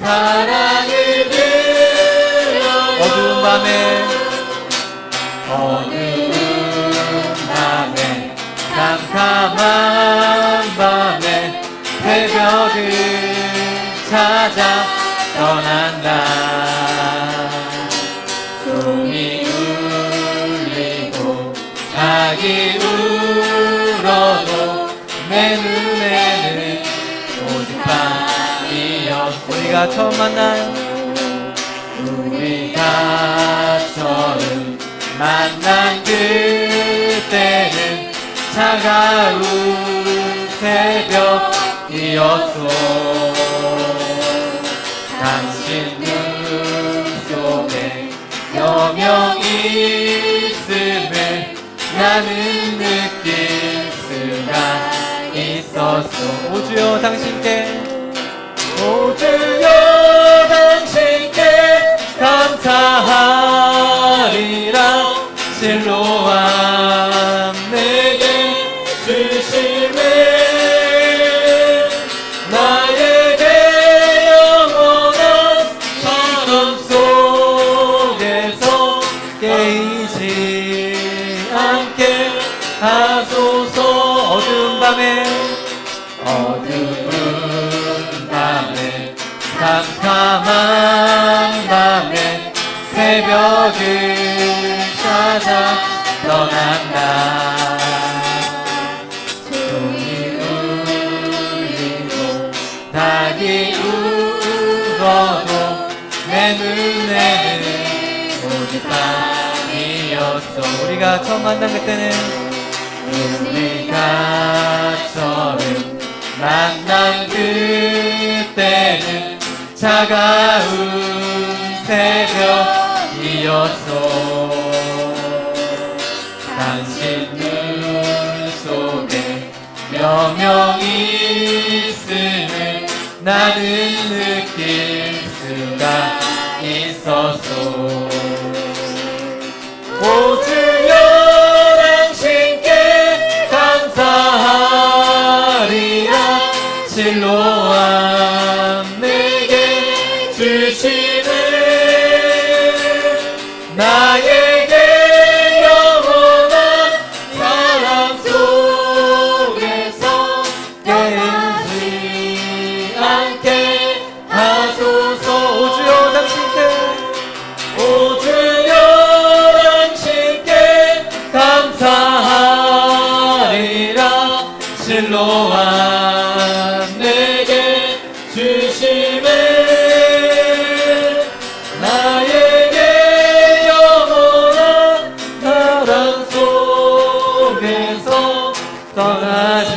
사랑을 들려 어두운 밤에 캄캄한 밤에 새벽을 찾아 떠난다. 종이 울리고 닭이 울어도 내 눈에는 오직 밤이었어. 우리가 처음 만난 우리가 처음 만난 그때는 차가운 새벽이었어. 당신 눈 속에 여명 있음을 나는 느낄 수가 있었어. 오주여 당신께 오주여 당신께 감사하리라. 실로암 내게 주심을 나에게 영원한 사랑 속에서 깨이지 않게 하소서. 어두운 밤에 캄캄한 밤에 새벽을 찾아 떠난다. 종이 울리고 닭이 울어도 내 눈에는 오직 밤이었어. 우리가 처음 만난 그때는 우리가 처음 만난 그때는 차가운 새벽이었어. 당신 눈 속에 여명 있음을 나는 느낄 수가 있었어. 오주여 당신께 감사하리라. 실로암 내게 주심을 나에게 영원한 사랑 속에서 깨지 않게 하소서. 오주여 당신께 오주여 당신께 감사하리라. 실로암 내게 주심을 나에게 영원한 사랑 속에서 떠나지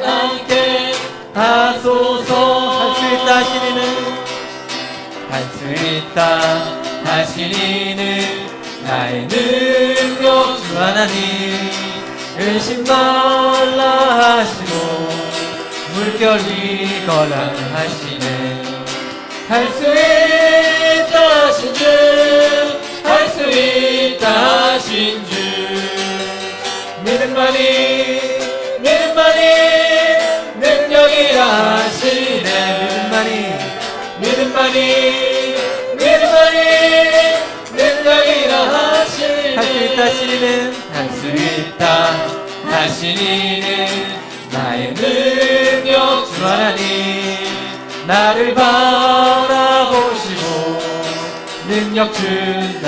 않게 하소서. 할 수 있다 하시니는 나의 능력 주 하나님. 의심 말라 하시고 물결이 거라 하시네. 할 수 있다 하신 주, 할 수 있다 하신 주. 믿음만이 능력이라 하시네. 믿음만이 능력이라 하시네. 할 수 있다 하시니는 할 수 있다 하시니는 나의 능력 주 하나님. 나를 바라보시고 능력 준다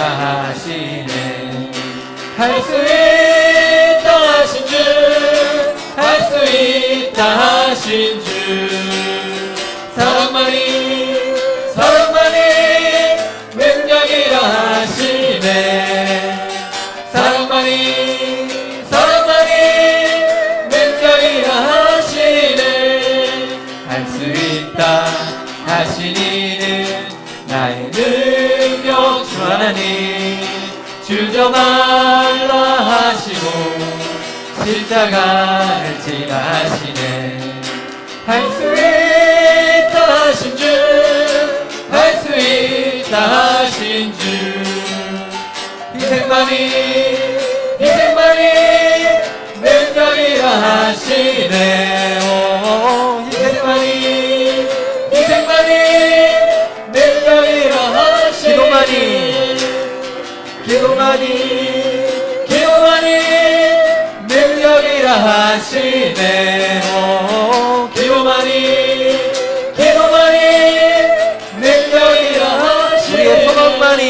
하시네. 할 수 있다 하신 주, 할 수 있다 하신 주. 사랑만이 능력이라 하시네. 사랑만이 능력이라 하시네. 할 수 있다 하시니는 나의 능력 주 하나님. 주저 말라 하시고 십자가를 지라 하시네. 할 수 있다 하신 주, 할 수 있다 하신 주. 희생만이 능력이라 하시네. 희생만이 기도만이 능력이라 하시네. 기도만이 능력이라 하시네. 우리의 소망만이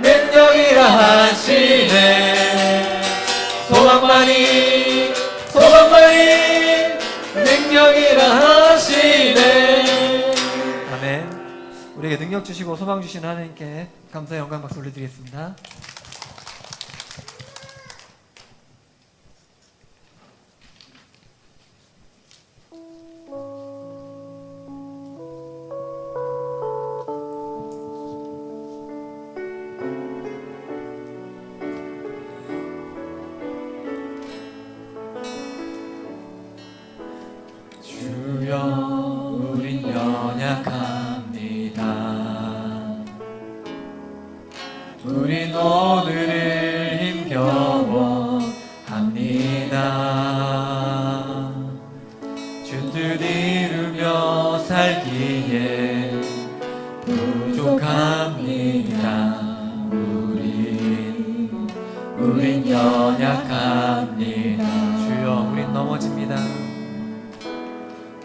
능력이라 하시네. 소망만이 능력이라 하시네. 아멘. 우리에게 능력 주시고 소망 주시는 하나님께 감사 영광 박수 올려드리겠습니다. 주여 우린 연약합니다. 우린 오늘을 힘겨워 합니다. 주 뜻 이루며 살기에 부족합니다. 우린 연약합니다. 주여 우린 넘어집니다.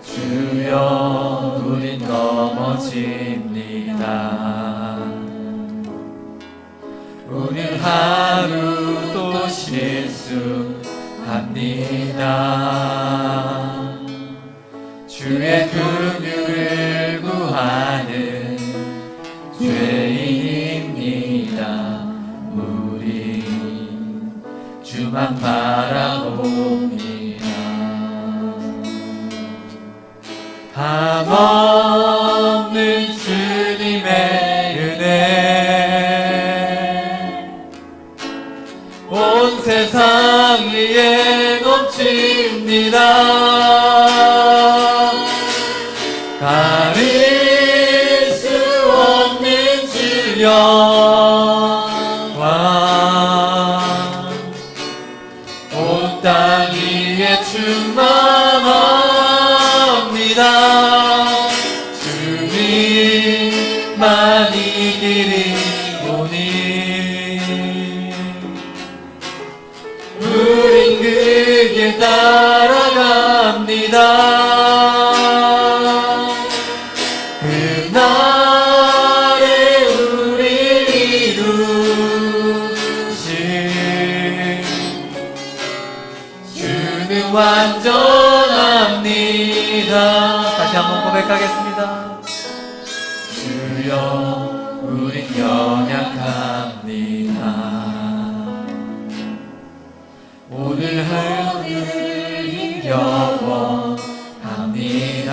주여 우린 넘어집니다. 우린 하루 또 실수합니다. 주의 긍휼을 구하는 죄인입니다. 우린 주만 바라봅니다. 한없는 주님의 은혜 온 세상 위에 넘칩니다. 가릴 수 없는 주 영광 온 땅 위에 충만합니다. 주님만 이 길이 오니 우린 그 길 따라갑니다. 그날에 우릴 이루신 주는 완전합니다. 다시 한번 고백하겠습니다. 주여 우린 연약합니다. 오늘 하루를 힘겨워 합니다.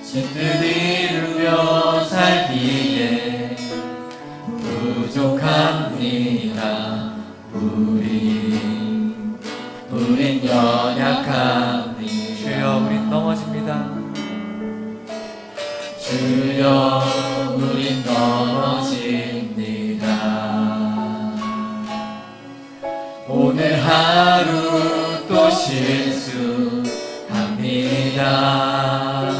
주 뜻 이루며 살기에 부족합니다. 우린 연약합니다. 주여 우린 넘어집니다. 주여 우린 넘어집니다. 오늘 하루 또 실수합니다.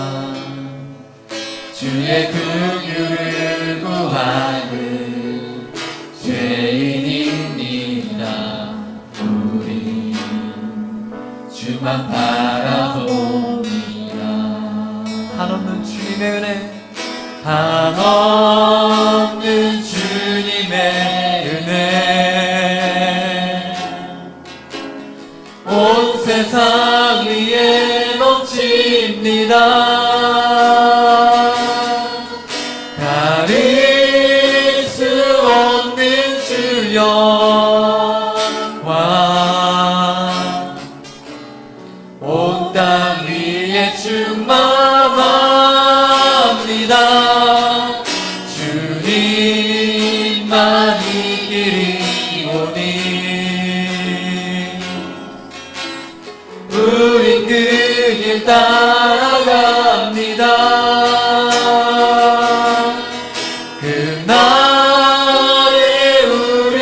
주의 긍휼을 구하는 죄인입니다. 우리 주만 바라봅니다. 한없는 주님의 은혜 한없는 주님의 은혜 온 세상 위에 넘칩니다. 가릴 수 없는 주 영광 온 땅 위에 충만합니다. 주님만 이 길이 오니 우린 그 길 따라갑니다. 그날에 우릴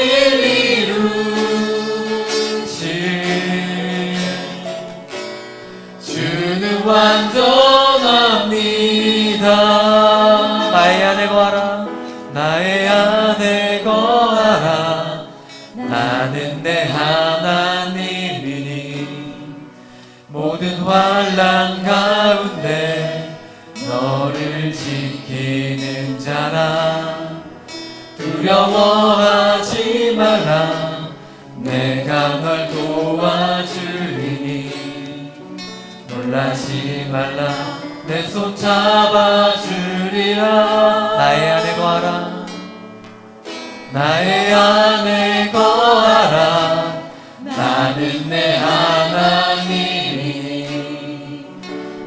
이루신 주는 완전합니다. 안에 거하라. 나의 안에 거하라. 나는 내 하나님이니 모든 환난 가운데 너를 지키는 자라. 두려워하지 말라. 내가 널 도와주리니 놀라지 말라. 내 손 잡아주리라. 나의 안에 거하라. 나의 안에 거하라. 나는 내 하나님이니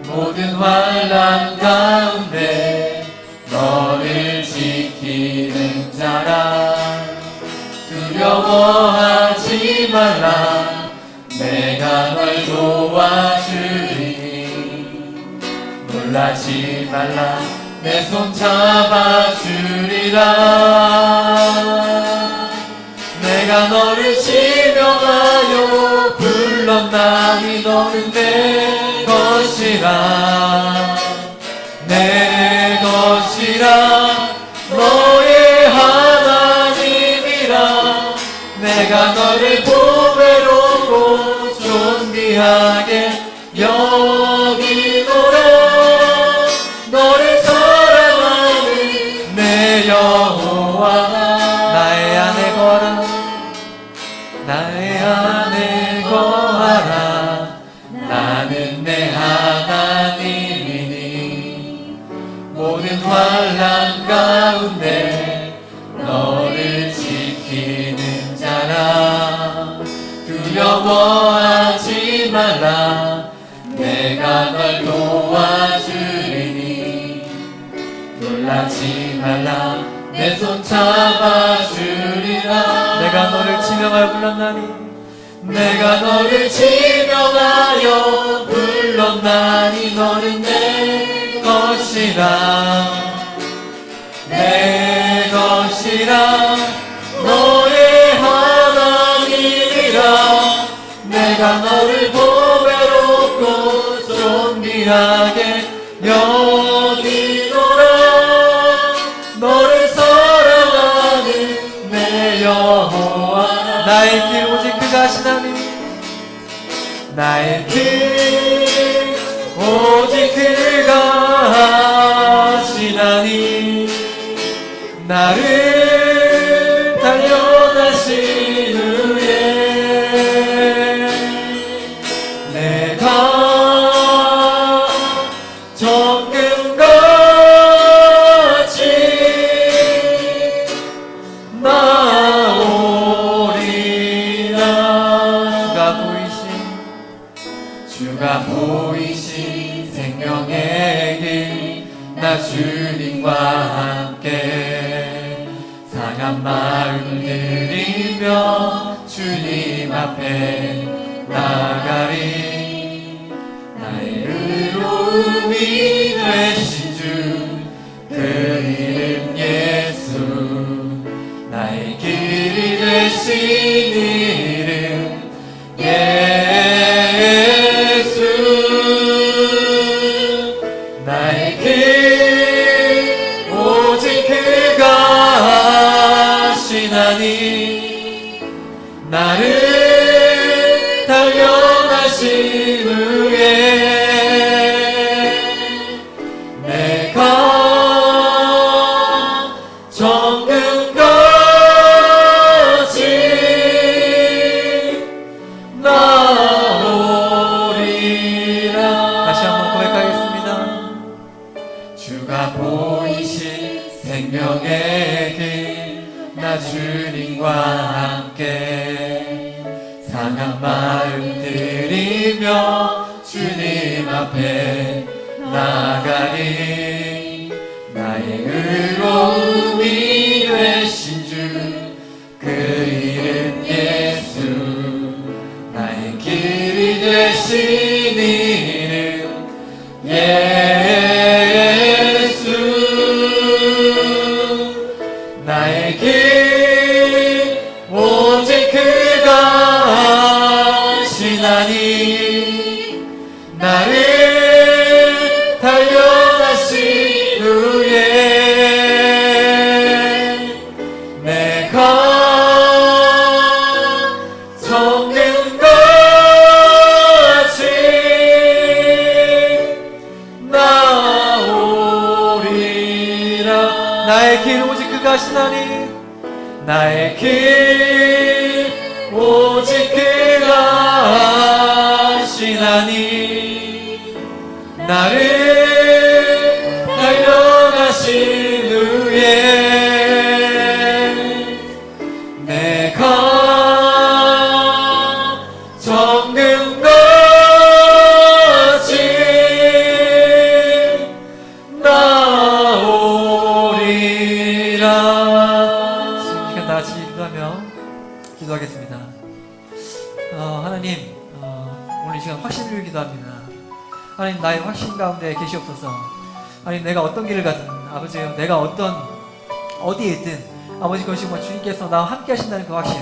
모든 환난 가운데 너를 지키는 자라. 두려워하지 말라. 내가 널 도와주리니 놀라지 말라. 내 손 잡아주리라. 내가 너를 지명하여 불렀나니 너는 내 것이라. 내 것이라. 너의 하나님이라. 내가 너를 보배롭고 존귀하게 여기노라. 너를 사랑하는 내 여호와. 나의 안에 거하라. 나의 안에 거하라. 나는 내 하나님이니 모든 환난 가운데 너를 지키는 자라. 두려워하지 말라. 내가 널 도와주리니 놀라지 말라. 내 손 잡아주리라. 내가 너를 지명하여 불렀나니 내가 너를 지명하여 불렀나니 너는 내 것이라. 내 것이라. 너의 하나님이라. 내가 너를 보배롭고 존귀하게 여기노라. 너를 사랑하는 내 여호와. 나의 길 오직 그가 하시나니 나의 길 오직 그가 하시나니 나를 단련하신 후에 내가 정금같이 나오리라. 주가 보이신 생명의 길. 나 주님과 함께 상한 마음 들이며 주님 앞에 나가리. 나의 의로움이 되신 주 그 이름 예수. 나의 길이 되신 이름 예수. 나의 길 오직 그가 하시나니 나를 단련하신 후에 내가 정금같이 나오리라. 다시 한번 고백하겠습니다. 주가 보이신 생명의 길. 나 주님과 함께 상한 마음 들이며 주님 앞에 나가리. 나의 의로움이 되신 주 그 이름 예수. 나의 길이 되신 이름 예수. 나의 길 오직 그가 하시나니 나를 단련하신 후에 길 오직 그가 하시나니 나의 길 오직 그가 하시나니 나를 달려가신 후에 내가 정금같이 나오리라. 시간 다 같이 기도하며 기도하겠습니다. 하나님, 오늘 이 시간 확신을 기도합니다. 하나님, 나의 확신 가운데 계시옵소서. 하나님, 내가 어떤 길을 가든 아버지요, 내가 어디에 있든 아버지, 그것이 주님께서 나와 함께 하신다는 그 확신,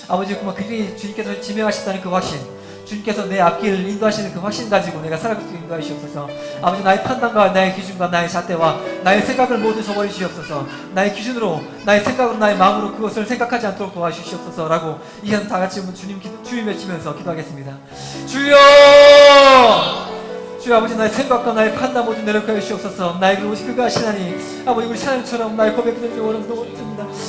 아버지, 그들이 주님께서 지명하신다는 그 확신, 주님께서 내 앞길을 인도하시는 그 확신 가지고 내가 살아갈 수 있게 인도하시옵소서. 아버지, 나의 판단과 나의 기준과 나의 잣대와 나의 생각을 모두 저버리 주시옵소서. 나의 기준으로, 나의 생각으로, 나의 마음으로 그것을 생각하지 않도록 도와주시옵소서. 라고 이 시간 다 같이 주님 외치면서 기도하겠습니다. 주여! 주여, 아버지, 나의 생각과 나의 판단 모두 내려놓게 주시옵소서. 나의 길 오직 그가 하시나니 아버지, 우리 찬양처럼 나의 고백을 좀 원합니다.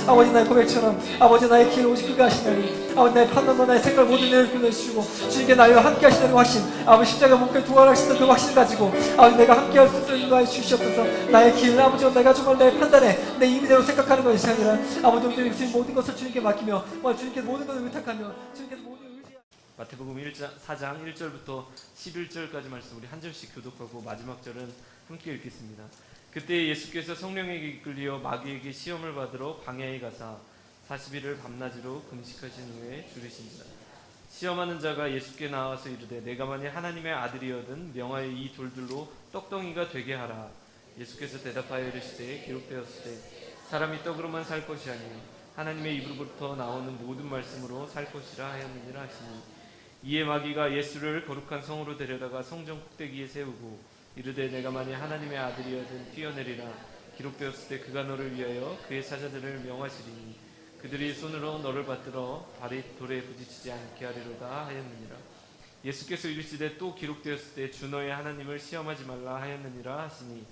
아버지, 나의 고백처럼 아버지, 나의 길 오직 그가 하시나니 아버지, 나의 판단과 나의 생각을 모두 내려놓게 주시고 주님께 나와 함께 하시는 확신, 아버지, 십자가 목에 도와하시는 그 확신 가지고 아버지, 내가 함께 할 수 있도록 인도해 주시옵소서. 나의 길, 아버지, 내가 정말 내 판단에 내 임의대로 생각하는 것이 아니라 아버지, 우리 주님 모든 것을 주님께 맡기며 주님께 모든 것을 의탁하며 주님께서 모든 마태복음 4장 1절부터 11절까지 말씀 우리 한 절씩 교독하고 마지막 절은 함께 읽겠습니다. 그때 예수께서 성령에게 이끌려 마귀에게 시험을 받으러 광야에 가사 40일을 밤낮으로 금식하신 후에 죽으신지라. 시험하는 자가 예수께 나와서 이르되 내가 만일 하나님의 아들이거든 명하여 이 돌들로 떡덩이가 되게 하라. 예수께서 대답하여 이르시되 기록되었을 때 사람이 떡으로만 살 것이 아니요 하나님의 입으로부터 나오는 모든 말씀으로 살 것이라 하였느니라 하시니 이에 마귀가 예수를 거룩한 성으로 데려다가 성전 꼭대기에 세우고 이르되 내가 만일 하나님의 아들이거든 뛰어내리라. 기록되었을 때 그가 너를 위하여 그의 사자들을 명하시리니 그들이 손으로 너를 받들어 발이 돌에 부딪히지 않게 하리로다 하였느니라. 예수께서 이르시되 또 기록되었을 때 주 너의 하나님을 시험하지 말라 하였느니라 하시니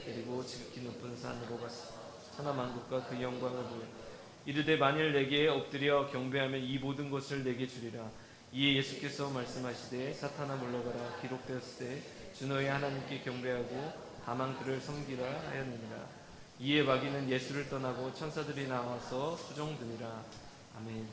그리고 지극히 높은 산으로 갔으니 천하만국과 그 영광을 보여 이르되 만일 내게 엎드려 경배하면 이 모든 것을 내게 주리라. 이에 예수께서 말씀하시되 사탄아 물러가라. 기록되었을 때 주 너의 하나님께 경배하고 다만 그를 섬기라 하였느니라. 이에 마귀는 예수를 떠나고 천사들이 나와서 수종드니라. 아멘.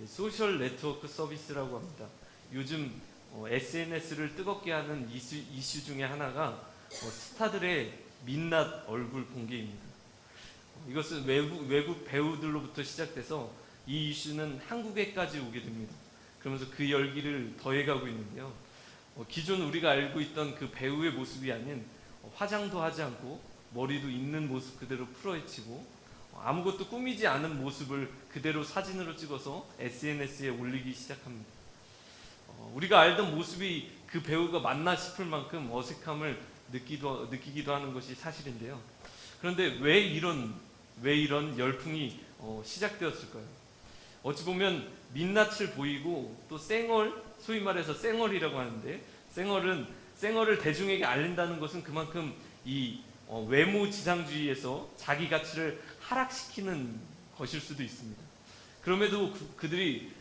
소셜 네트워크 서비스라고 합니다. 요즘 SNS를 뜨겁게 하는 이슈 중에 하나가 스타들의 민낯 얼굴 공개입니다. 이것은 외국 배우들로부터 시작돼서 이 이슈는 한국에까지 오게 됩니다. 그러면서 그 열기를 더해가고 있는데요. 기존 우리가 알고 있던 그 배우의 모습이 아닌 화장도 하지 않고 머리도 있는 모습 그대로 풀어헤치고 아무것도 꾸미지 않은 모습을 그대로 사진으로 찍어서 SNS에 올리기 시작합니다. 우리가 알던 모습이 그 배우가 맞나 싶을 만큼 어색함을 느끼기도 하는 것이 사실인데요. 그런데 왜 이런 열풍이 시작되었을까요? 어찌 보면 민낯을 보이고 또 쌩얼, 소위 말해서 쌩얼이라고 하는데 쌩얼을 대중에게 알린다는 것은 그만큼 이 외모 지상주의에서 자기 가치를 하락시키는 것일 수도 있습니다. 그럼에도 그들이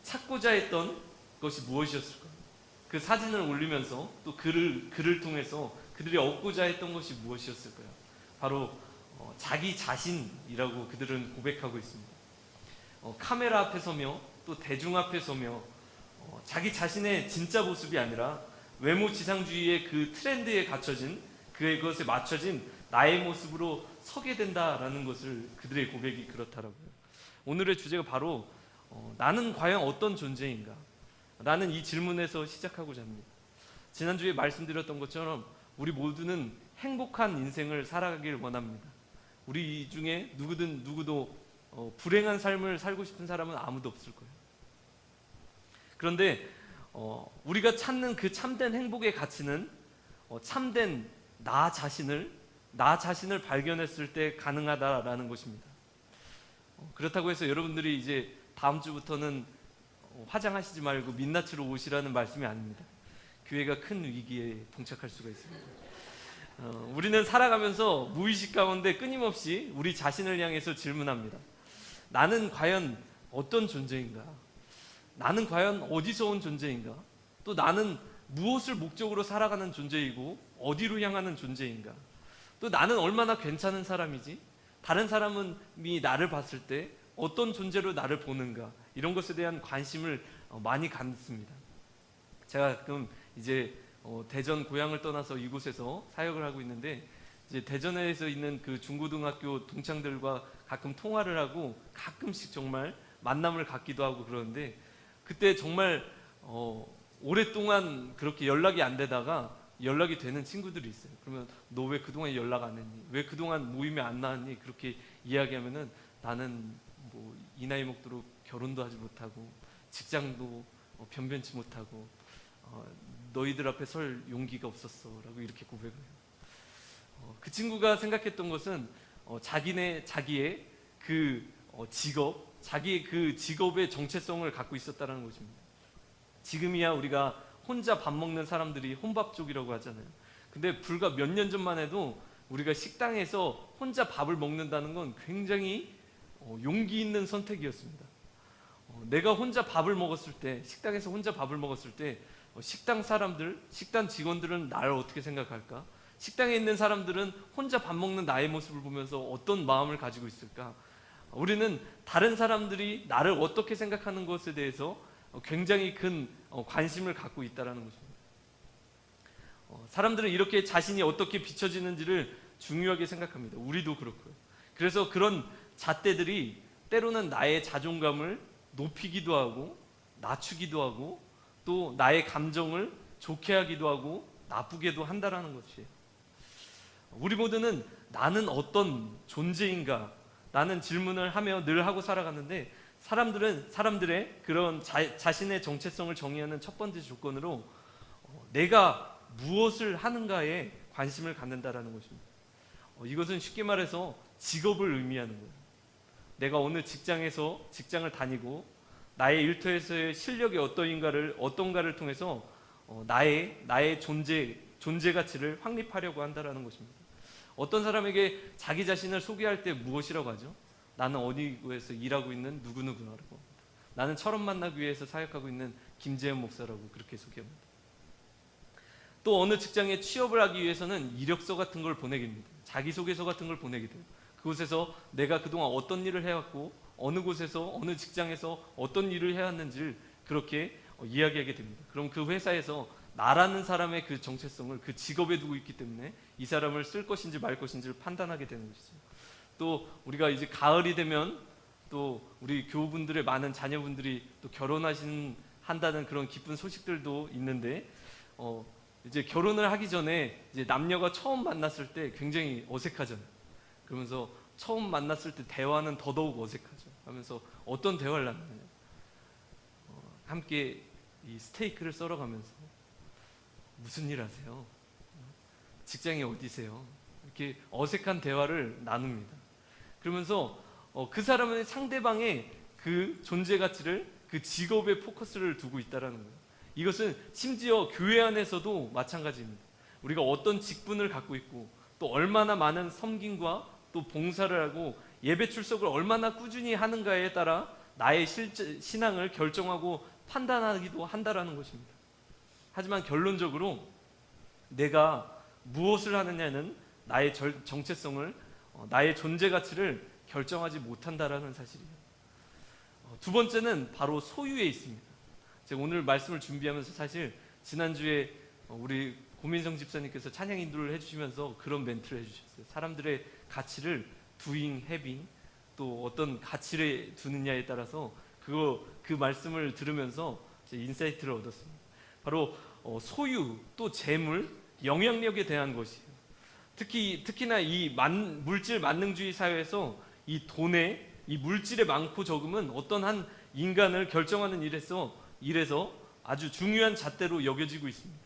찾고자 했던 것이 무엇이었을까요? 그 사진을 올리면서 또 글을 통해서 그들이 얻고자 했던 것이 무엇이었을까요? 바로 자기 자신이라고 그들은 고백하고 있습니다. 카메라 앞에 서며 또 대중 앞에 서며 자기 자신의 진짜 모습이 아니라 외모 지상주의의 그 트렌드에 갇혀진 그것에 맞춰진 나의 모습으로 서게 된다라는 것을 그들의 고백이 그렇더라고요. 오늘의 주제가 바로 나는 과연 어떤 존재인가? 라는 이 질문에서 시작하고자 합니다. 지난주에 말씀드렸던 것처럼 우리 모두는 행복한 인생을 살아가길 원합니다. 우리 중에 누구도 불행한 삶을 살고 싶은 사람은 아무도 없을 거예요. 그런데 우리가 찾는 그 참된 행복의 가치는 참된 나 자신을 발견했을 때 가능하다라는 것입니다. 그렇다고 해서 여러분들이 이제 다음 주부터는 화장하시지 말고 민낯으로 오시라는 말씀이 아닙니다. 교회가 큰 위기에 봉착할 수가 있습니다. 우리는 살아가면서 무의식 가운데 끊임없이 우리 자신을 향해서 질문합니다. 나는 과연 어떤 존재인가? 나는 과연 어디서 온 존재인가? 또 나는 무엇을 목적으로 살아가는 존재이고 어디로 향하는 존재인가? 또 나는 얼마나 괜찮은 사람이지? 다른 사람이 나를 봤을 때 어떤 존재로 나를 보는가? 이런 것에 대한 관심을 많이 갖습니다. 제가 가끔 이제 대전 고향을 떠나서 이곳에서 사역을 하고 있는데, 이제 대전에서 있는 그 중고등학교 동창들과 가끔 통화를 하고 가끔씩 정말 만남을 갖기도 하고 그러는데, 그때 정말 오랫동안 그렇게 연락이 안 되다가 연락이 되는 친구들이 있어요. 그러면 너 왜 그동안 연락 안 했니? 왜 그동안 모임에 안 나왔니? 그렇게 이야기하면은 나는 뭐 이 나이 먹도록 결혼도 하지 못하고 직장도 변변치 못하고 너희들 앞에 설 용기가 없었어 라고 이렇게 고백을 해요. 그 친구가 생각했던 것은 자기의 그 직업, 자기의 그 직업의 정체성을 갖고 있었다는 것입니다. 지금이야 우리가 혼자 밥 먹는 사람들이 혼밥족이라고 하잖아요. 근데 불과 몇 년 전만 해도 우리가 식당에서 혼자 밥을 먹는다는 건 굉장히 용기 있는 선택이었습니다. 내가 혼자 밥을 먹었을 때, 식당에서 혼자 밥을 먹었을 때 식당 사람들, 식당 직원들은 나를 어떻게 생각할까? 식당에 있는 사람들은 혼자 밥 먹는 나의 모습을 보면서 어떤 마음을 가지고 있을까? 우리는 다른 사람들이 나를 어떻게 생각하는 것에 대해서 굉장히 큰 관심을 갖고 있다는 것입니다. 사람들은 이렇게 자신이 어떻게 비춰지는지를 중요하게 생각합니다. 우리도 그렇고요. 그래서 그런 잣대들이 때로는 나의 자존감을 높이기도 하고 낮추기도 하고 또 나의 감정을 좋게 하기도 하고 나쁘게도 한다는 것이에요. 우리 모두는 나는 어떤 존재인가? 라는 질문을 하며 늘 하고 살아가는데, 사람들의 그런 자신의 정체성을 정의하는 첫 번째 조건으로 내가 무엇을 하는가에 관심을 갖는다라는 것입니다. 이것은 쉽게 말해서 직업을 의미하는 거예요. 내가 어느 직장을 다니고 나의 일터에서의 실력이 어떤가를 통해서 나의 존재 가치를 확립하려고 한다라는 것입니다. 어떤 사람에게 자기 자신을 소개할 때 무엇이라고 하죠? 나는 어디에서 일하고 있는 누구누구라고 합니다. 나는 철원 만나기 위해서 사역하고 있는 김재현 목사라고 그렇게 소개합니다. 또 어느 직장에 취업을 하기 위해서는 이력서 같은 걸 보내게 됩니다. 자기소개서 같은 걸 보내게 돼요. 그곳에서 내가 그동안 어떤 일을 해왔고 어느 곳에서 어느 직장에서 어떤 일을 해왔는지를 그렇게 이야기하게 됩니다. 그럼 그 회사에서 나라는 사람의 그 정체성을 그 직업에 두고 있기 때문에 이 사람을 쓸 것인지 말 것인지를 판단하게 되는 것이죠. 또 우리가 이제 가을이 되면 또 우리 교우분들의 많은 자녀분들이 또 한다는 그런 기쁜 소식들도 있는데, 이제 결혼을 하기 전에 이제 남녀가 처음 만났을 때 굉장히 어색하잖아요. 그러면서 처음 만났을 때 대화는 더더욱 어색하죠. 하면서 어떤 대화를 나누냐? 함께 이 스테이크를 썰어가면서 무슨 일 하세요? 직장이 어디세요? 이렇게 어색한 대화를 나눕니다. 그러면서 그 사람은 상대방의 그 존재 가치를 그 직업에 포커스를 두고 있다는 거예요. 이것은 심지어 교회 안에서도 마찬가지입니다. 우리가 어떤 직분을 갖고 있고 또 얼마나 많은 섬김과 또 봉사를 하고 예배 출석을 얼마나 꾸준히 하는가에 따라 나의 신앙을 결정하고 판단하기도 한다라는 것입니다. 하지만 결론적으로 내가 무엇을 하느냐는 나의 정체성을, 나의 존재 가치를 결정하지 못한다라는 사실이에요. 두 번째는 바로 소유에 있습니다. 제가 오늘 말씀을 준비하면서 사실 지난주에 우리 고민성 집사님께서 찬양 인도를 해주시면서 그런 멘트를 해주셨어요. 사람들의 가치를 doing, having, 또 어떤 가치를 두느냐에 따라서 그 말씀을 들으면서 인사이트를 얻었습니다. 바로 소유, 또 재물, 영향력에 대한 것이에요. 특히나 이 물질 만능주의 사회에서 이 돈의 이 물질의 많고 적음은 어떤 한 인간을 결정하는 일에서 아주 중요한 잣대로 여겨지고 있습니다.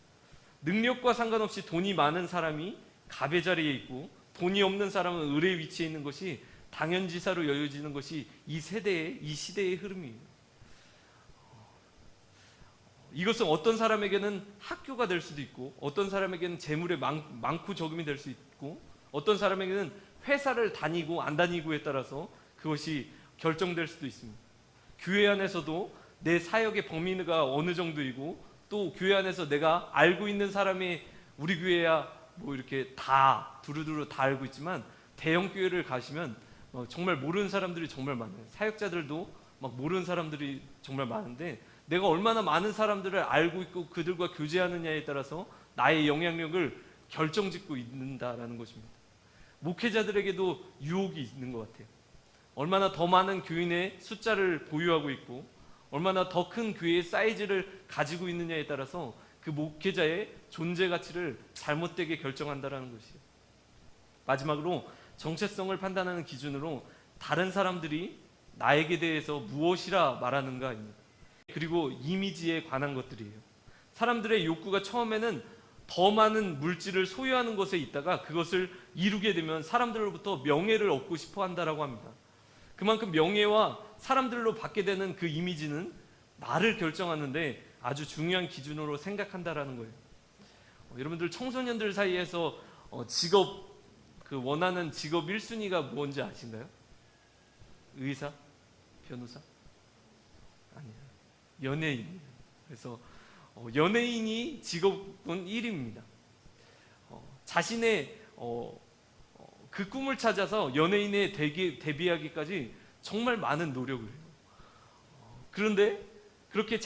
능력과 상관없이 돈이 많은 사람이 갑의 자리에 있고 돈이 없는 사람은 을의 위치에 있는 것이 당연지사로 여겨지는 것이 이 시대의 흐름이에요. 이것은 어떤 사람에게는 학교가 될 수도 있고, 어떤 사람에게는 재물의 많고 적음이 될 수 있고, 어떤 사람에게는 회사를 다니고 안 다니고에 따라서 그것이 결정될 수도 있습니다. 교회 안에서도 내 사역의 범위가 어느 정도이고, 또 교회 안에서 내가 알고 있는 사람이 우리 교회야 뭐 이렇게 다 두루두루 다 알고 있지만, 대형 교회를 가시면 정말 모르는 사람들이 정말 많아요. 사역자들도 막 모르는 사람들이 정말 많은데, 내가 얼마나 많은 사람들을 알고 있고 그들과 교제하느냐에 따라서 나의 영향력을 결정짓고 있는다라는 것입니다. 목회자들에게도 유혹이 있는 것 같아요. 얼마나 더 많은 교인의 숫자를 보유하고 있고, 얼마나 더 큰 교회의 사이즈를 가지고 있느냐에 따라서 그 목회자의 존재 가치를 잘못되게 결정한다라는 것이에요. 마지막으로 정체성을 판단하는 기준으로 다른 사람들이 나에게 대해서 무엇이라 말하는가입니다. 그리고 이미지에 관한 것들이에요. 사람들의 욕구가 처음에는 더 많은 물질을 소유하는 것에 있다가 그것을 이루게 되면 사람들로부터 명예를 얻고 싶어 한다라고 합니다. 그만큼 명예와 사람들로 받게 되는 그 이미지는 나를 결정하는데 아주 중요한 기준으로 생각한다라는 거예요. 여러분들 청소년들 사이에서 직업, 그 원하는 직업 1순위가 뭔지 아신가요? 의사? 변호사? 아니에요. 연예인. 그래서 연예인이 직업은 1위입니다. 자신의 그 꿈을 찾아서 연예인에 데뷔하기까지 정말 많은 노력을 해요. 그런데 그렇게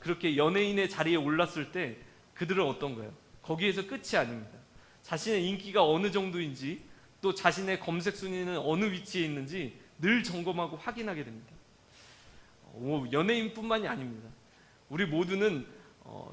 그렇게 연예인의 자리에 올랐을 때 그들은 어떤가요? 거기에서 끝이 아닙니다. 자신의 인기가 어느 정도인지, 또 자신의 검색 순위는 어느 위치에 있는지 늘 점검하고 확인하게 됩니다. 연예인뿐만이 아닙니다. 우리 모두는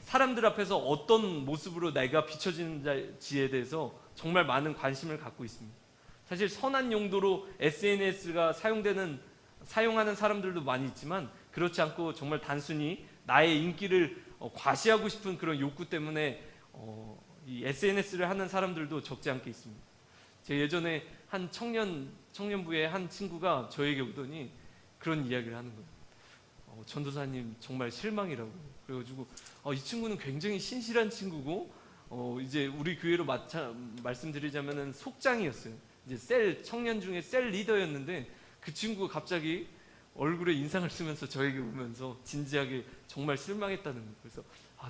사람들 앞에서 어떤 모습으로 내가 비춰지는지에 대해서 정말 많은 관심을 갖고 있습니다. 사실 선한 용도로 SNS가 사용하는 사람들도 많이 있지만, 그렇지 않고 정말 단순히 나의 인기를 과시하고 싶은 그런 욕구 때문에 이 SNS를 하는 사람들도 적지 않게 있습니다. 제가 예전에 한 청년부의 한 친구가 저에게 오더니 그런 이야기를 하는 거예요. 전도사님 정말 실망이라고. 그래가지고 이 친구는 굉장히 신실한 친구고, 이제 우리 교회로 말씀드리자면은 속장이었어요. 이제 청년 중에 셀 리더였는데, 그 친구가 갑자기 얼굴에 인상을 쓰면서 저에게 오면서 진지하게 정말 실망했다는 거예요. 그래서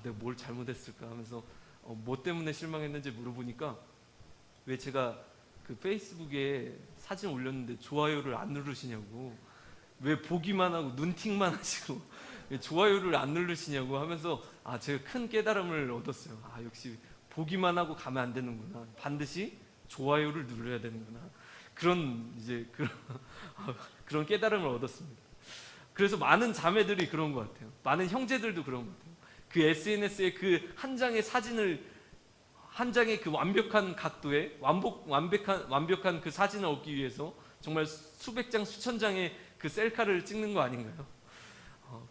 내가 뭘 잘못했을까 하면서 뭐 때문에 실망했는지 물어보니까, 왜 제가 그 페이스북에 사진 올렸는데 좋아요를 안 누르시냐고, 왜 보기만 하고 눈팅만 하시고 왜 좋아요를 안 누르시냐고 하면서 제가 큰 깨달음을 얻었어요. 역시 보기만 하고 가면 안 되는구나. 반드시 좋아요를 눌러야 되는구나. 그런 깨달음을 얻었습니다. 그래서 많은 자매들이 그런 것 같아요. 많은 형제들도 그런 것 같아요. 그 SNS에 그 한 장의 사진을, 한 장의 그 완벽한 각도에 완벽한 그 사진을 얻기 위해서 정말 수백 장, 수천 장의 그 셀카를 찍는 거 아닌가요?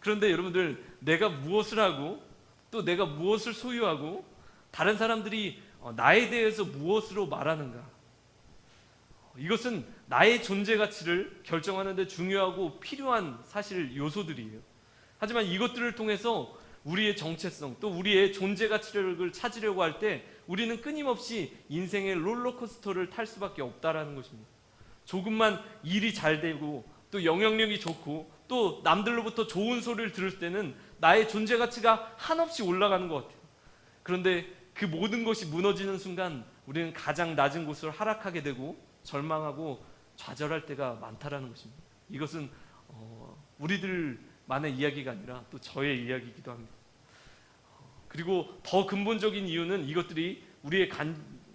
그런데 여러분들, 내가 무엇을 하고 또 내가 무엇을 소유하고 다른 사람들이 나에 대해서 무엇으로 말하는가, 이것은 나의 존재 가치를 결정하는 데 중요하고 필요한 사실 요소들이에요. 하지만 이것들을 통해서 우리의 정체성, 또 우리의 존재 가치를 찾으려고 할 때 우리는 끊임없이 인생의 롤러코스터를 탈 수밖에 없다라는 것입니다. 조금만 일이 잘 되고 또 영향력이 좋고 또 남들로부터 좋은 소리를 들을 때는 나의 존재 가치가 한없이 올라가는 것 같아요. 그런데 그 모든 것이 무너지는 순간 우리는 가장 낮은 곳으로 하락하게 되고 절망하고 좌절할 때가 많다라는 것입니다. 이것은 우리들만의 이야기가 아니라 또 저의 이야기이기도 합니다. 그리고 더 근본적인 이유는 이것들이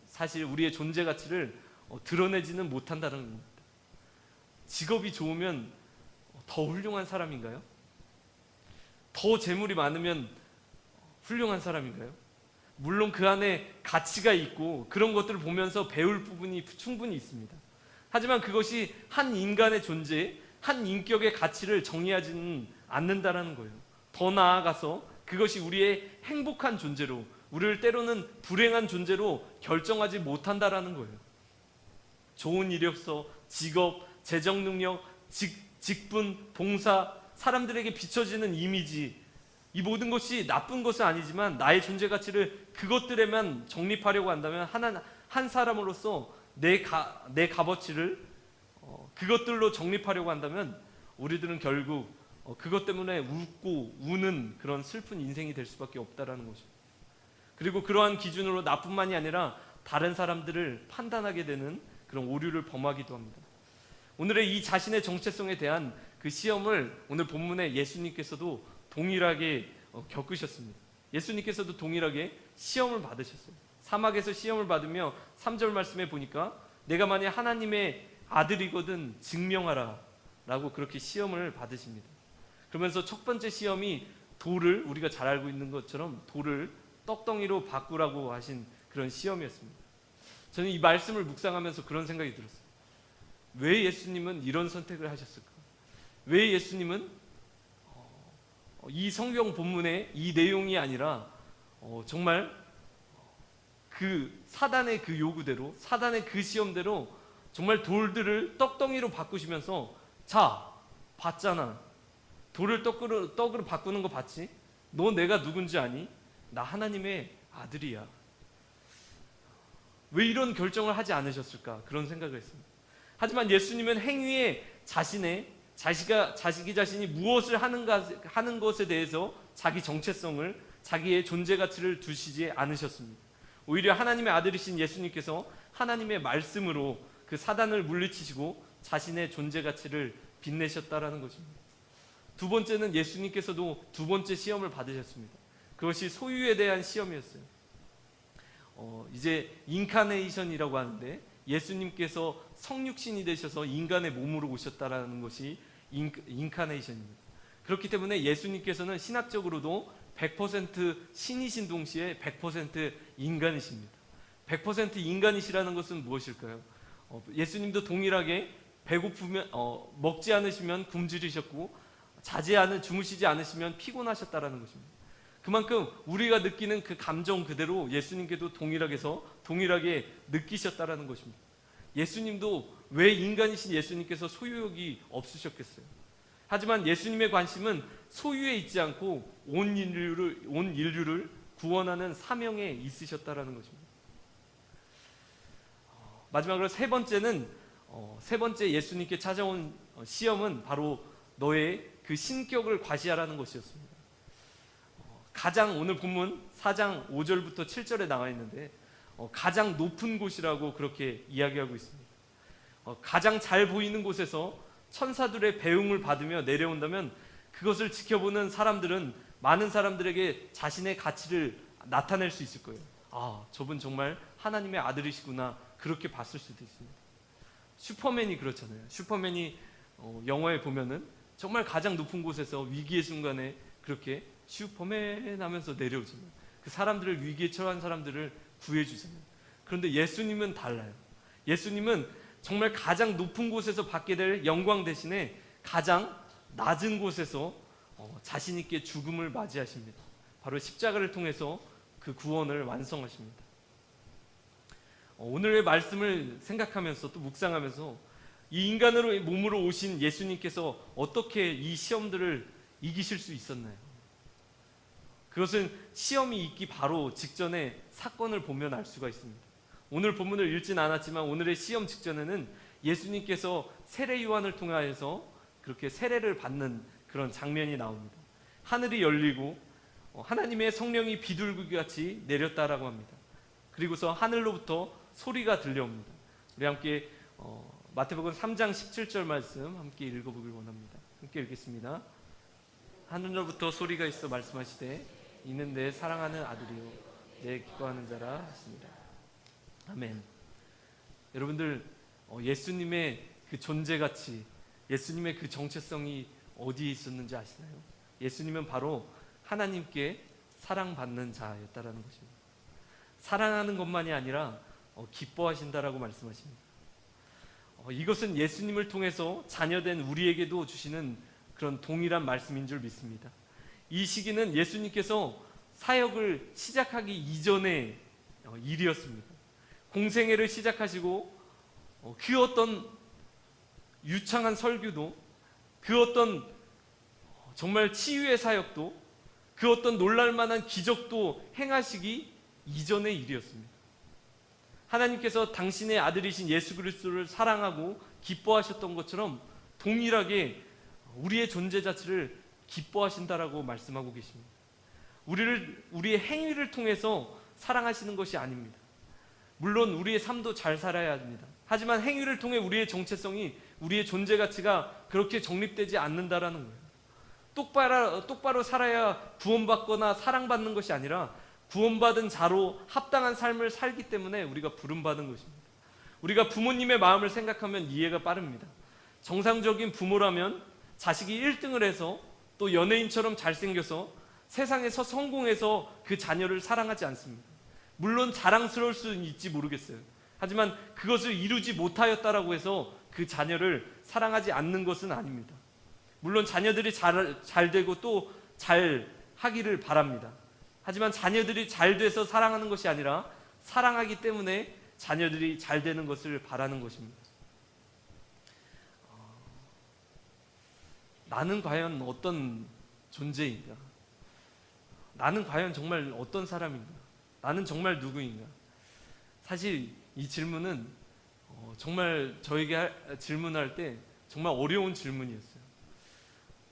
사실 우리의 존재 가치를 드러내지는 못한다는 겁니다. 직업이 좋으면 더 훌륭한 사람인가요? 더 재물이 많으면 훌륭한 사람인가요? 물론 그 안에 가치가 있고 그런 것들을 보면서 배울 부분이 충분히 있습니다. 하지만 그것이 한 인간의 존재, 한 인격의 가치를 정의하지는 않는다라는 거예요. 더 나아가서 그것이 우리의 행복한 존재로, 우리를 때로는 불행한 존재로 결정하지 못한다라는 거예요. 좋은 이력서, 직업, 재정 능력, 직분, 봉사, 사람들에게 비춰지는 이미지, 이 모든 것이 나쁜 것은 아니지만 나의 존재 가치를 그것들에만 정립하려고 한다면 한 사람으로서 내 값어치를 그것들로 정립하려고 한다면 우리들은 결국 그것 때문에 웃고 우는 그런 슬픈 인생이 될 수밖에 없다라는 거죠. 그리고 그러한 기준으로 나뿐만이 아니라 다른 사람들을 판단하게 되는 그런 오류를 범하기도 합니다. 오늘의 이 자신의 정체성에 대한 그 시험을 오늘 본문에 예수님께서도 동일하게 겪으셨습니다. 예수님께서도 동일하게 시험을 받으셨어요. 사막에서 시험을 받으며 3절 말씀에 보니까 내가 만약 하나님의 아들이거든 증명하라 라고 그렇게 시험을 받으십니다. 그러면서 첫 번째 시험이 돌을, 우리가 잘 알고 있는 것처럼 돌을 떡덩이로 바꾸라고 하신 그런 시험이었습니다. 저는 이 말씀을 묵상하면서 그런 생각이 들었어요. 왜 예수님은 이런 선택을 하셨을까? 왜 예수님은 이 성경 본문의 이 내용이 아니라 정말 그 사단의 그 요구대로, 사단의 그 시험대로 정말 돌들을 떡덩이로 바꾸시면서, 자, 봤잖아. 돌을 떡으로 바꾸는 거 봤지? 너 내가 누군지 아니? 나 하나님의 아들이야. 왜 이런 결정을 하지 않으셨을까? 그런 생각을 했습니다. 하지만 예수님은 행위에 자기 자신이 무엇을 하는 것에 대해서 자기 정체성을, 자기의 존재 가치를 두시지 않으셨습니다. 오히려 하나님의 아들이신 예수님께서 하나님의 말씀으로 그 사단을 물리치시고 자신의 존재 가치를 빛내셨다라는 것입니다. 두 번째는 예수님께서도 두 번째 시험을 받으셨습니다. 그것이 소유에 대한 시험이었어요. 이제 인카네이션이라고 하는데 예수님께서 성육신이 되셔서 인간의 몸으로 오셨다라는 것이 인카네이션입니다. 그렇기 때문에 예수님께서는 신학적으로도 100% 신이신 동시에 100% 인간이십니다. 100% 인간이시라는 것은 무엇일까요? 예수님도 동일하게 배고프면 먹지 않으시면 굶주리셨고 주무시지 않으시면 피곤하셨다라는 것입니다. 그만큼 우리가 느끼는 그 감정 그대로 예수님께도 동일하게 느끼셨다라는 것입니다. 예수님도 왜 인간이신 예수님께서 소유욕이 없으셨겠어요? 하지만 예수님의 관심은 소유에 있지 않고 온 인류를 구원하는 사명에 있으셨다라는 것입니다. 마지막으로 세 번째 예수님께 찾아온 시험은 바로 너의 그 신격을 과시하라는 것이었습니다. 가장 오늘 본문 4장 5절부터 7절에 나와 있는데 가장 높은 곳이라고 그렇게 이야기하고 있습니다. 가장 잘 보이는 곳에서 천사들의 배웅을 받으며 내려온다면 그것을 지켜보는 사람들은 많은 사람들에게 자신의 가치를 나타낼 수 있을 거예요. 아, 저분 정말 하나님의 아들이시구나, 그렇게 봤을 수도 있습니다. 슈퍼맨이 그렇잖아요. 슈퍼맨이 영화에 보면은 정말 가장 높은 곳에서 위기의 순간에 그렇게 슈퍼맨 하면서 내려오잖아요. 그 사람들을, 위기에 처한 사람들을 구해주잖아요. 그런데 예수님은 달라요. 예수님은 정말 가장 높은 곳에서 받게 될 영광 대신에 가장 낮은 곳에서 자신 있게 죽음을 맞이하십니다. 바로 십자가를 통해서 그 구원을 완성하십니다. 오늘의 말씀을 생각하면서 또 묵상하면서 이 인간으로 몸으로 오신 예수님께서 어떻게 이 시험들을 이기실 수 있었나요? 그것은 시험이 있기 바로 직전에 사건을 보면 알 수가 있습니다. 오늘 본문을 읽진 않았지만 오늘의 시험 직전에는 예수님께서 세례 요한을 통하여서 그렇게 세례를 받는 그런 장면이 나옵니다. 하늘이 열리고 하나님의 성령이 비둘기같이 내렸다라고 합니다. 그리고서 하늘로부터 소리가 들려옵니다. 우리 함께 마태복음 3장 17절 말씀 함께 읽어보길 원합니다. 함께 읽겠습니다. 하늘로부터 소리가 있어 말씀하시되 이는 내 사랑하는 아들이요 내 기뻐하는 자라 하십니다. 아멘. 여러분들 예수님의 그 존재가치, 예수님의 그 정체성이 어디에 있었는지 아시나요? 예수님은 바로 하나님께 사랑받는 자였다라는 것입니다. 사랑하는 것만이 아니라 기뻐하신다라고 말씀하십니다. 이것은 예수님을 통해서 자녀된 우리에게도 주시는 그런 동일한 말씀인 줄 믿습니다. 이 시기는 예수님께서 사역을 시작하기 이전의 일이었습니다. 공생애를 시작하시고 그 어떤 유창한 설교도, 그 어떤 정말 치유의 사역도, 그 어떤 놀랄만한 기적도 행하시기 이전의 일이었습니다. 하나님께서 당신의 아들이신 예수 그리스도를 사랑하고 기뻐하셨던 것처럼 동일하게 우리의 존재 자체를 기뻐하신다라고 말씀하고 계십니다. 우리의 행위를 통해서 사랑하시는 것이 아닙니다. 물론 우리의 삶도 잘 살아야 합니다. 하지만 행위를 통해 우리의 정체성이, 우리의 존재 가치가 그렇게 정립되지 않는다라는 거예요. 똑바로 살아야 구원받거나 사랑받는 것이 아니라 구원받은 자로 합당한 삶을 살기 때문에 우리가 부름받은 것입니다. 우리가 부모님의 마음을 생각하면 이해가 빠릅니다. 정상적인 부모라면 자식이 1등을 해서 또 연예인처럼 잘생겨서 세상에서 성공해서 그 자녀를 사랑하지 않습니다. 물론 자랑스러울 수는 있지 모르겠어요. 하지만 그것을 이루지 못하였다라고 해서 그 자녀를 사랑하지 않는 것은 아닙니다. 물론 자녀들이 잘 되고 또 잘 하기를 바랍니다. 하지만 자녀들이 잘 돼서 사랑하는 것이 아니라 사랑하기 때문에 자녀들이 잘 되는 것을 바라는 것입니다. 나는 과연 어떤 존재인가? 나는 과연 정말 어떤 사람인가? 나는 정말 누구인가? 사실 이 질문은 정말 저에게 질문할 때 정말 어려운 질문이었어요.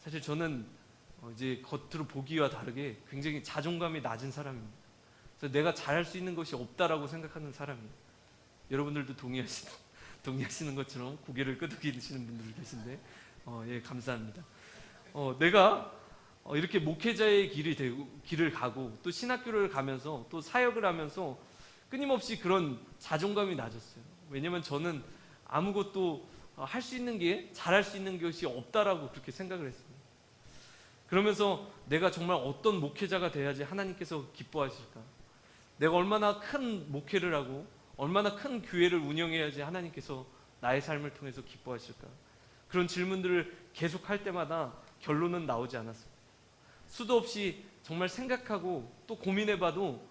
사실 저는 이제 겉으로 보기와 다르게 굉장히 자존감이 낮은 사람입니다. 그래서 내가 잘할 수 있는 것이 없다라고 생각하는 사람이에요. 여러분들도 동의하시는 것처럼 고개를 끄덕이시는 분들이 계신데 예, 감사합니다. 내가 이렇게 목회자의 길을 가고 또 신학교를 가면서 또 사역을 하면서 끊임없이 그런 자존감이 낮았어요. 왜냐면 저는 아무것도 할 수 있는 게, 잘할 수 있는 것이 없다라고 그렇게 생각을 했습니다. 그러면서 내가 정말 어떤 목회자가 돼야지 하나님께서 기뻐하실까? 내가 얼마나 큰 목회를 하고 얼마나 큰 교회를 운영해야지 하나님께서 나의 삶을 통해서 기뻐하실까? 그런 질문들을 계속 할 때마다 결론은 나오지 않았습니다. 수도 없이 정말 생각하고 또 고민해봐도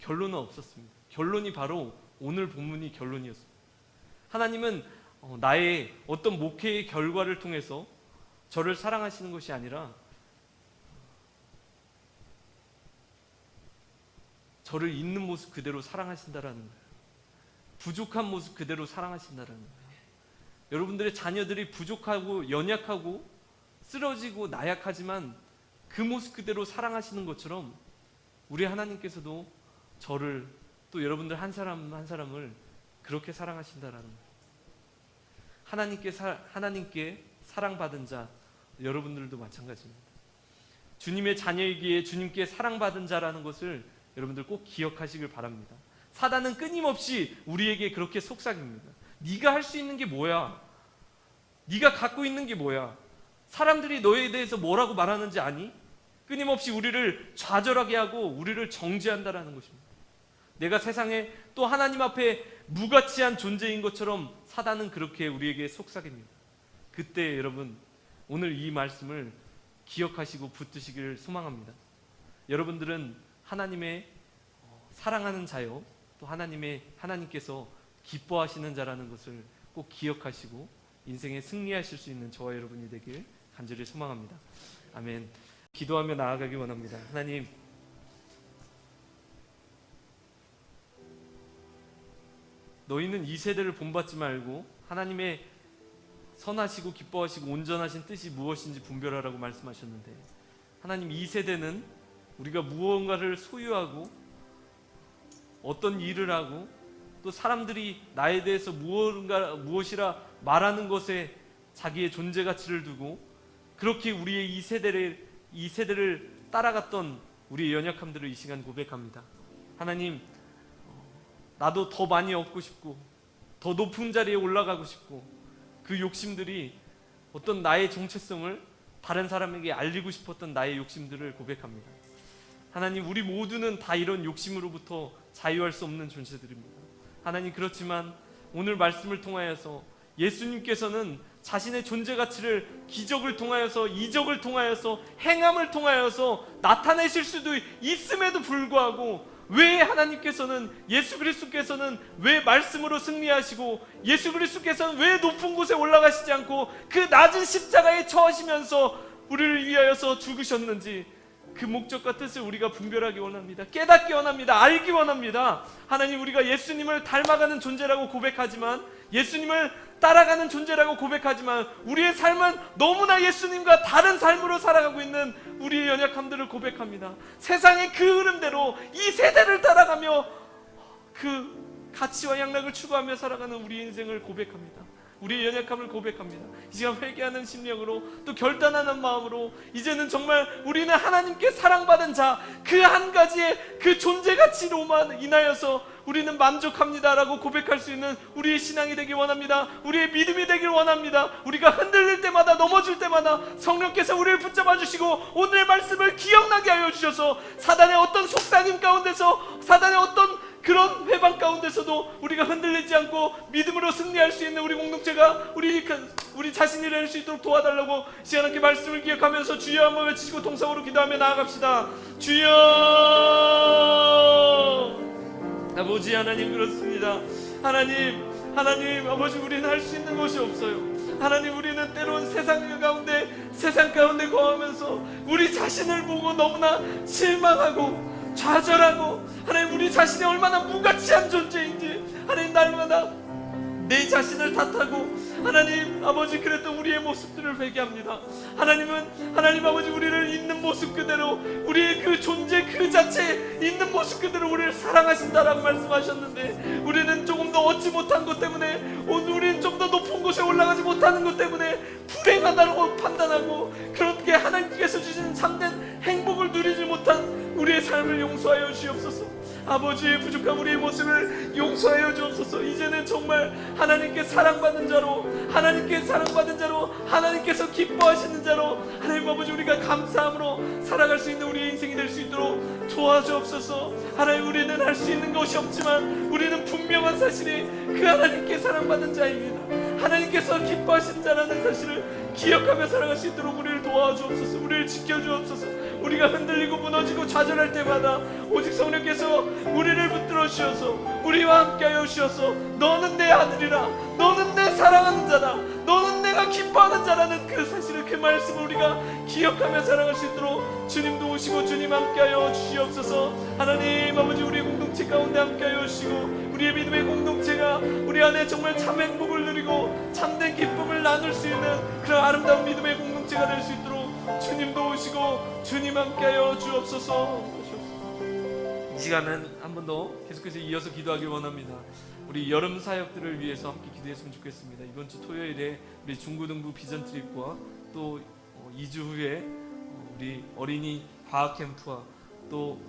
결론은 없었습니다. 결론이 바로 오늘 본문이 결론이었습니다. 하나님은 나의 어떤 목회의 결과를 통해서 저를 사랑하시는 것이 아니라 저를 있는 모습 그대로 사랑하신다라는 거예요. 부족한 모습 그대로 사랑하신다라는 거예요. 여러분들의 자녀들이 부족하고 연약하고 쓰러지고 나약하지만 그 모습 그대로 사랑하시는 것처럼 우리 하나님께서도 저를, 또 여러분들 한 사람 한 사람을 그렇게 사랑하신다라는 거예요. 하나님께 사랑받은 자, 여러분들도 마찬가지입니다. 주님의 자녀이기에 주님께 사랑받은 자라는 것을 여러분들 꼭 기억하시길 바랍니다. 사단은 끊임없이 우리에게 그렇게 속삭입니다. 네가 할 수 있는 게 뭐야? 네가 갖고 있는 게 뭐야? 사람들이 너에 대해서 뭐라고 말하는지 아니? 끊임없이 우리를 좌절하게 하고 우리를 정죄한다라는 것입니다. 내가 세상에 또 하나님 앞에 무가치한 존재인 것처럼 사단은 그렇게 우리에게 속삭입니다. 그때 여러분, 오늘 이 말씀을 기억하시고 붙드시기를 소망합니다. 여러분들은 하나님의 사랑하는 자요, 또 하나님께서 기뻐하시는 자라는 것을 꼭 기억하시고 인생에 승리하실 수 있는 저와 여러분이 되길 간절히 소망합니다. 아멘. 기도하며 나아가기 원합니다. 하나님, 너희는 이 세대를 본받지 말고 하나님의 선하시고 기뻐하시고 온전하신 뜻이 무엇인지 분별하라고 말씀하셨는데, 하나님, 이 세대는 우리가 무언가를 소유하고 어떤 일을 하고 또 사람들이 나에 대해서 무엇이라 말하는 것에 자기의 존재 가치를 두고 그렇게 우리의 이 세대를 따라갔던 우리의 연약함들을 이 시간 고백합니다. 하나님, 나도 더 많이 얻고 싶고 더 높은 자리에 올라가고 싶고 그 욕심들이 어떤 나의 정체성을 다른 사람에게 알리고 싶었던 나의 욕심들을 고백합니다. 하나님, 우리 모두는 다 이런 욕심으로부터 자유할 수 없는 존재들입니다. 하나님, 그렇지만 오늘 말씀을 통하여서 예수님께서는 자신의 존재 가치를 기적을 통하여서, 이적을 통하여서, 행함을 통하여서 나타내실 수도 있음에도 불구하고 왜 하나님께서는, 예수 그리스도께서는 왜 말씀으로 승리하시고 예수 그리스도께서는 왜 높은 곳에 올라가시지 않고 그 낮은 십자가에 처하시면서 우리를 위하여서 죽으셨는지, 그 목적과 뜻을 우리가 분별하기 원합니다. 깨닫기 원합니다. 알기 원합니다. 하나님, 우리가 예수님을 닮아가는 존재라고 고백하지만, 예수님을 따라가는 존재라고 고백하지만, 우리의 삶은 너무나 예수님과 다른 삶으로 살아가고 있는 우리의 연약함들을 고백합니다. 세상의 그 흐름대로 이 세대를 따라가며 그 가치와 양락을 추구하며 살아가는 우리의 인생을 고백합니다. 우리의 연약함을 고백합니다. 이 시간 회개하는 심령으로, 또 결단하는 마음으로, 이제는 정말 우리는 하나님께 사랑받은 자, 그 한 가지의 그 존재 가치로만 인하여서 우리는 만족합니다라고 고백할 수 있는 우리의 신앙이 되길 원합니다. 우리의 믿음이 되길 원합니다. 우리가 흔들릴 때마다, 넘어질 때마다 성령께서 우리를 붙잡아 주시고 오늘의 말씀을 기억나게 하여 주셔서 사단의 어떤 속삭임 가운데서, 사단의 어떤 그런 회방 가운데서도 우리가 흔들리지 않고 믿음으로 승리할 수 있는 우리 공동체가 우리 자신이 될 수 있도록 도와달라고 시간 함께 말씀을 기억하면서 주여 한번 외치시고 통성으로 기도하며 나아갑시다. 주여. 아버지 하나님, 그렇습니다. 하나님 아버지, 우리는 할 수 있는 것이 없어요. 하나님, 우리는 때론 세상 가운데 거하면서 우리 자신을 보고 너무나 실망하고 좌절하고, 하나님, 우리 자신이 얼마나 무가치한 존재인지 하나님 날마다 내 자신을 탓하고, 하나님 아버지, 그랬던 우리의 모습들을 회개합니다. 하나님 아버지, 우리를 있는 모습 그대로, 우리의 그 존재 그 자체에 있는 모습 그대로 우리를 사랑하신다라고 말씀하셨는데, 우리는 조금 더 얻지 못한 것 때문에, 우리는 좀 더 높은 곳에 올라가지 못하는 것 때문에 불행하다고 판단하고, 그렇게 하나님께서 주신 참된 행복을 누리지 못한 우리의 삶을 용서하여 주옵소서. 아버지의 부족한 우리의 모습을 용서하여 주옵소서. 이제는 정말 하나님께 사랑받는 자로, 하나님께서 기뻐하시는 자로, 하나님 아버지, 우리가 감사함으로 살아갈 수 있는 우리의 인생이 될 수 있도록 도와주옵소서. 하나님, 우리는 할 수 있는 것이 없지만 우리는 분명한 사실이 그 하나님께 사랑받는 자입니다. 하나님께서 기뻐하시는 자라는 사실을 기억하며 살아갈 수 있도록 우리를 도와주옵소서. 우리를 지켜주옵소서. 우리가 흔들리고 무너지고 좌절할 때마다 오직 성령께서 우리를 붙들어 주셔서 우리와 함께하여 주셔서 너는 내 아들이라, 너는 내 사랑하는 자다, 너는 내가 기뻐하는 자라는 그 사실을, 그 말씀을 우리가 기억하며 살아갈 수 있도록 주님도 오시고 주님 함께하여 주시옵소서. 하나님 아버지, 우리의 공동체 가운데 함께하여 주시고, 우리의 믿음의 공동체가 우리 안에 정말 참 행복을 누리고 참된 기쁨을 나눌 수 있는 그런 아름다운 믿음의 공동체가 될 수 있도록 주님도 오시고 주님 함께하여 주옵소서. 이 시간은 한 번 더 계속해서 이어서 기도하길 원합니다. 우리 여름 사역들을 위해서 함께 기도했으면 좋겠습니다. 이번 주 토요일에 우리 중고등부 비전 트립과 또 2주 후에 우리 어린이 과학 캠프와 또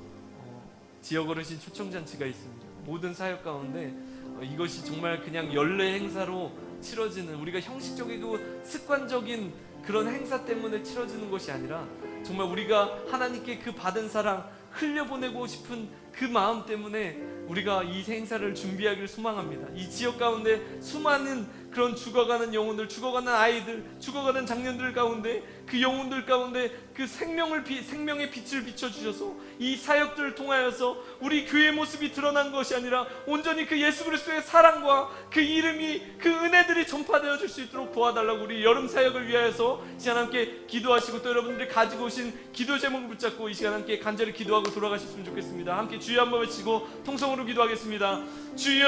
지역 어르신 초청 잔치가 있습니다. 모든 사역 가운데 이것이 정말 그냥 연례 행사로 치러지는, 우리가 형식적이고 습관적인 그런 행사 때문에 치러지는 것이 아니라, 정말 우리가 하나님께 그 받은 사랑 흘려보내고 싶은 그 마음 때문에 우리가 이 행사를 준비하기를 소망합니다. 이 지역 가운데 수많은 그런 죽어가는 영혼들, 죽어가는 아이들, 죽어가는 장년들 가운데, 그 영혼들 가운데 그 생명의 빛을 비춰주셔서 이 사역들을 통하여서 우리 교회의 모습이 드러난 것이 아니라 온전히 그 예수 그리스도의 사랑과 그 이름이, 그 은혜들이 전파되어 줄 수 있도록 도와달라고 우리 여름 사역을 위하여서 이 시간 함께 기도하시고, 또 여러분들이 가지고 오신 기도 제목을 붙잡고 이 시간 함께 간절히 기도하고 돌아가셨으면 좋겠습니다. 함께 주여 한번 외치고 통성으로 기도하겠습니다. 주여.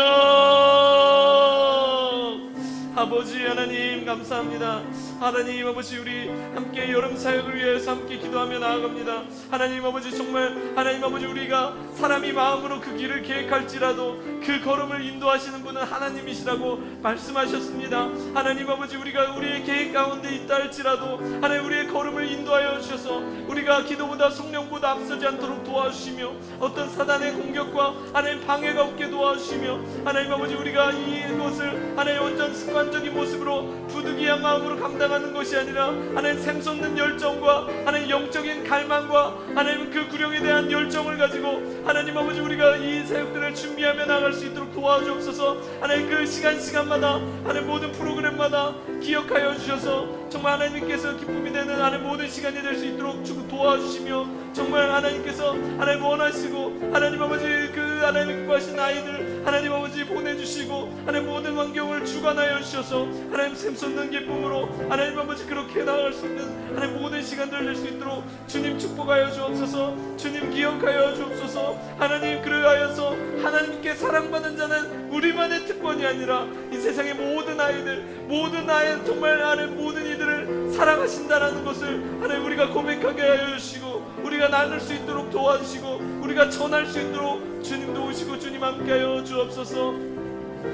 아버지 하나님 감사합니다. 하나님 아버지, 우리 함께 여름 사역을 위해서 함께 기도하며 나아갑니다. 하나님 아버지, 정말 하나님 아버지, 우리가 사람이 마음으로 그 길을 계획할지라도 그 걸음을 인도하시는 분은 하나님이시라고 말씀하셨습니다. 하나님 아버지, 우리가 우리의 계획 가운데 있다 할지라도 하나님 우리의 걸음을 인도하여 주셔서 우리가 기도보다 성령보다 앞서지 않도록 도와주시며, 어떤 사단의 공격과 하나님 방해가 없게 도와주시며, 하나님 아버지, 우리가 이것을 하나님 완전 습관적인 모습으로 부득이한 마음으로 감당하는 것이 아니라 하나님 샘솟는 열정과 하나님 영적인 갈망과 하나님 그 구령에 대한 열정을 가지고 하나님 아버지, 우리가 이 사역들을 준비하며 나아갈 수 있도록 도와주옵소서. 하나님 그 시간마다 하나님 모든 프로그램마다 기억하여 주셔서 정말 하나님께서 기쁨이 되는 하나님 모든 시간이 될 수 있도록 도와주시며, 정말 하나님께서 하나님 원하시고 하나님 아버지 그 하나님 기뻐하신 아이들 하나님 아버지 보내주시고 하나님 모든 환경을 주관하여 주셔서 하나님 샘솟는 기쁨으로 하나님 아버지 그렇게 나아갈 수 있는 하나님 모든 시간들을 낼 수 있도록 주님 축복하여 주옵소서. 주님 기억하여 주옵소서. 하나님 그러하여서 하나님께 사랑받는 자는 우리만의 특권이 아니라 이 세상의 모든 아이들 모든 아이 정말 하나님 모든 이들을 사랑하신다라는 것을 하나님 우리가 고백하게 하여 주시고 우리가 나눌 수 있도록 도와주시고 우리가 전할 수 있도록 주님도 오시고 주님 함께하여 주옵소서.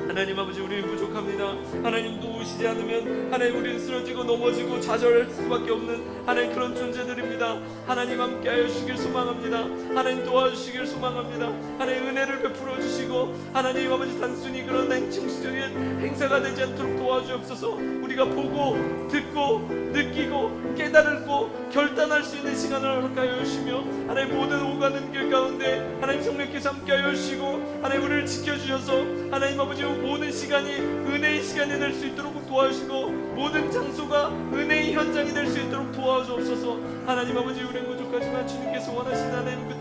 하나님 아버지 우리는 부족합니다. 하나님도 오시지 않으면 하나님 우리는 쓰러지고 넘어지고 좌절할 수밖에 없는 하나님 그런 존재들입니다. 하나님 함께하여 주시길 소망합니다. 하나님 도와주시길 소망합니다. 하나님 은혜를 베풀어 주시고 하나님 아버지 단순히 그런 행정적인 행사가 되지 않도록 도와주옵소서. 우리가 보고 듣고 느끼고 깨달고 결단할 수 있는 시간을 허락하여 주시며 하나님 모든 오가는 길 가운데 하나님 성령께서 함께하여 주시고 하나님 우리를 지켜주셔서 하나님 아버지 모든 시간이 은혜의 시간이 될 수 있도록 도와주시고 모든 장소가 은혜의 현장이 될 수 있도록 도와주옵소서. 하나님 아버지 우리는 부족하지만 주님께서 원하시는 하나님 그